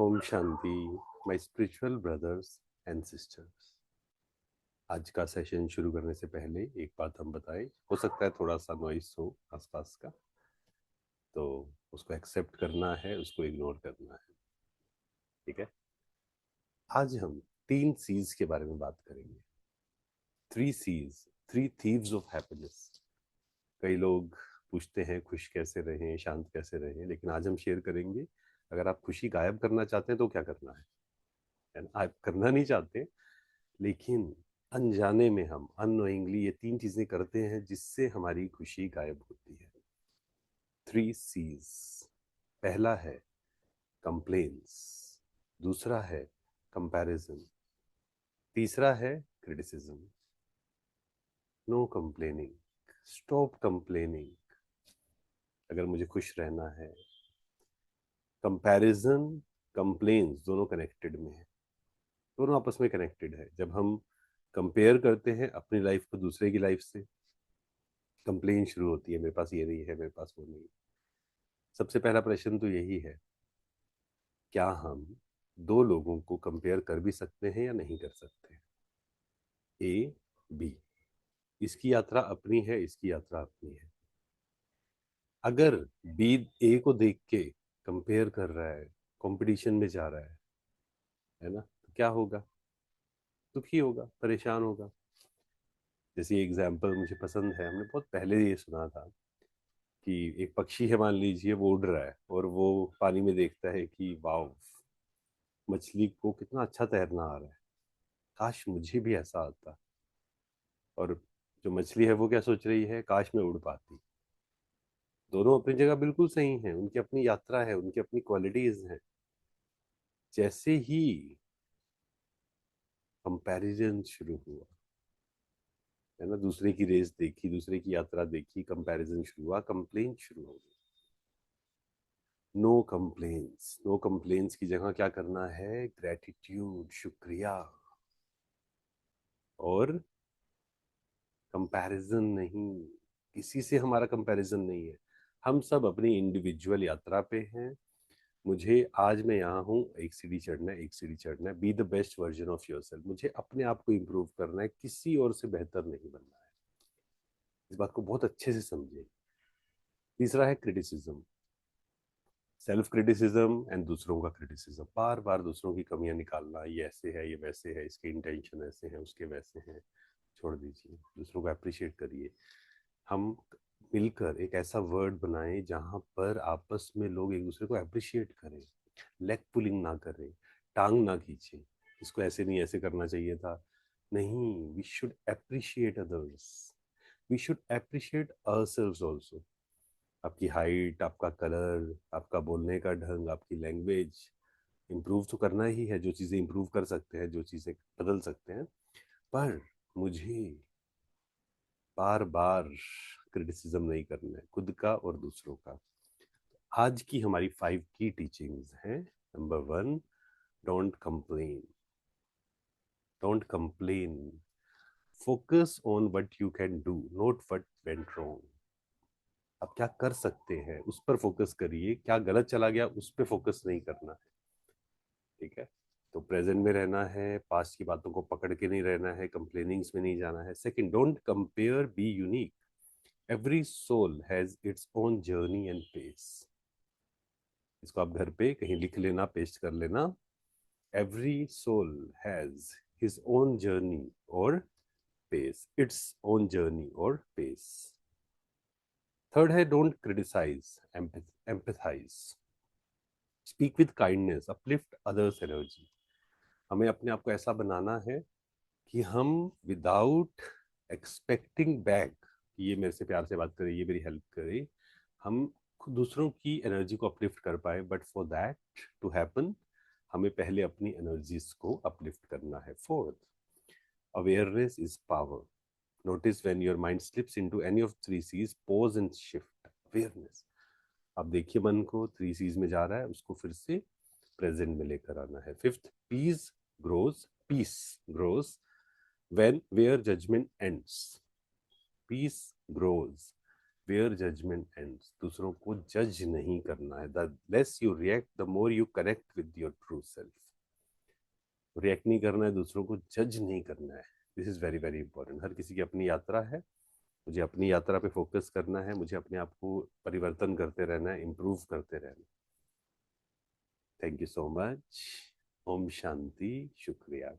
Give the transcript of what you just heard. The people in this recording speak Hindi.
Om Shanti, my spiritual brothers and sisters. आज का सेशन शुरू करने से पहले एक बात हम बताएं। हो सकता है थोड़ा सा नॉइस हो आसपास का, तो उसको एक्सेप्ट करना है, उसको इग्नोर करना है। ठीक है। आज हम 3 C's के बारे में बात करेंगे। 3 C's, 3 थीव्स ऑफ हैप्पीनेस। कई लोग पूछते हैं खुश कैसे रहें, शांत कैसे रहें, लेकिन आज हम शेयर करेंगे अगर आप खुशी गायब करना चाहते हैं तो क्या करना है ना। आप करना नहीं चाहते, लेकिन अनजाने में हम अननोइंगली ये 3 चीजें करते हैं जिससे हमारी खुशी गायब होती है। 3 C's। पहला है कंप्लेन्स, दूसरा है कंपैरिजन, तीसरा है criticism. No complaining, stop complaining. अगर मुझे खुश रहना है, कंपैरिजन, कंप्लेन्स दोनों कनेक्टेड में है, दोनों आपस में कनेक्टेड है। जब हम कंपेयर करते हैं अपनी लाइफ को दूसरे की लाइफ से, कंप्लेन शुरू होती है, मेरे पास ये नहीं है, मेरे पास वो नहीं। सबसे पहला प्रश्न तो यही है, क्या हम दो लोगों को कंपेयर कर भी सकते हैं या नहीं कर सकते। ए, बी, इसकी यात्रा अपनी है, इसकी यात्रा अपनी है। अगर बी ए को देख के कंपेयर कर रहा है, कंपटीशन में जा रहा है ना, तो क्या होगा? दुखी होगा, परेशान होगा। जैसे एग्जाम्पल मुझे पसंद है, हमने बहुत पहले ये सुना था कि एक पक्षी है, मान लीजिए वो उड़ रहा है और वो पानी में देखता है कि वाव, मछली को कितना अच्छा तैरना आ रहा है, काश मुझे भी ऐसा आता। और जो मछली है वो क्या सोच रही है, काश मैं उड़ पाती। दोनों अपनी जगह बिल्कुल सही हैं, उनकी अपनी यात्रा है, उनकी अपनी क्वालिटीज हैं। जैसे ही कंपैरिजन शुरू हुआ, है ना, दूसरे की रेस देखी, दूसरे की यात्रा देखी, कंपैरिजन शुरू हुआ, कंप्लेन शुरू हो गई। नो कंप्लेन्स, नो कंप्लेन्स की जगह क्या करना है? ग्रेटिट्यूड, शुक्रिया। और कंपैरिजन नहीं, किसी से हमारा कंपैरिजन नहीं है। हम सब अपनी इंडिविजुअल यात्रा पे हैं। मुझे आज मैं यहाँ हूँ, एक सीढ़ी चढ़ना है, एक सीढ़ी चढ़ना है। Be the best version of yourself. मुझे अपने आप को इम्प्रूव करना है, किसी और से बेहतर नहीं बनना है। इस बात को बहुत अच्छे से समझिए। तीसरा है क्रिटिसिज्म, सेल्फ क्रिटिसिज्म एंड दूसरों का क्रिटिसिज्म। बार बार दूसरों की कमियां निकालना, ये ऐसे है, ये वैसे है, इसके इंटेंशन ऐसे हैं, उसके वैसे हैं। छोड़ दीजिए, दूसरों को अप्रिशिएट करिए। हम मिलकर एक ऐसा वर्ड बनाएं जहां पर आपस में लोग एक दूसरे को अप्रिशिएट करें, लेग पुलिंग ना करें, टांग ना खींचे, इसको ऐसे नहीं ऐसे करना चाहिए था। नहीं, we should appreciate others, we should appreciate ourselves also. आपकी हाइट, आपका कलर, आपका बोलने का ढंग, आपकी लैंग्वेज, इम्प्रूव तो करना ही है। जो चीज़ें इम्प्रूव कर सकते हैं, जो चीज़ें बदल सकते हैं, पर मुझे बार बार क्रिटिसिज्म नहीं करना है, खुद का और दूसरों का। आज की हमारी 5 की टीचिंग्स हैं। Number 1, don't complain. Don't complain, focus on what you can do, not what went wrong. आप क्या कर सकते हैं उस पर फोकस करिए, क्या गलत चला गया उस पर फोकस नहीं करना है। ठीक है। तो प्रेजेंट में रहना है, पास्ट की बातों को पकड़ के नहीं रहना है, कंप्लेनिंग्स में नहीं जाना है। Second, don't compare, be unique. Every soul has its own journey and pace. इसको आप घर पे कहीं लिख लेना, पेस्ट कर लेना। Every soul has his own journey और पेस, इट्स ओन जर्नी और पेस। थर्ड है don't criticise, empathise. Speak with kindness, uplift others energy. हमें अपने आप को ऐसा बनाना है कि हम विदाउट एक्सपेक्टिंग बैक, ये मेरे से प्यार से बात करे, ये मेरी हेल्प करे, हम खुद दूसरों की एनर्जी को अपलिफ्ट कर पाए। But for that to happen, हमें पहले अपनी एनर्जीज को अपलिफ्ट करना है। Fourth, awareness is power. Notice when your mind slips into any of 3 C's, pause and shift. Awareness, आप देखिए मन को 3 C's में जा रहा है, उसको फिर से प्रेजेंट में लेकर आना है। Fifth, peace grows when where judgment ends. Peace grows where judgment ends. दूसरों को जज नहीं करना है। The less you react the more you connect with your true self. React नहीं करना है, दूसरों को जज नहीं करना है। This is very very important. हर किसी की अपनी यात्रा है। मुझे अपनी यात्रा पे फोकस करना है, मुझे अपने आप को परिवर्तन करते रहना है, इम्प्रूव करते रहना है। Thank you so much. Om Shanti. शुक्रिया।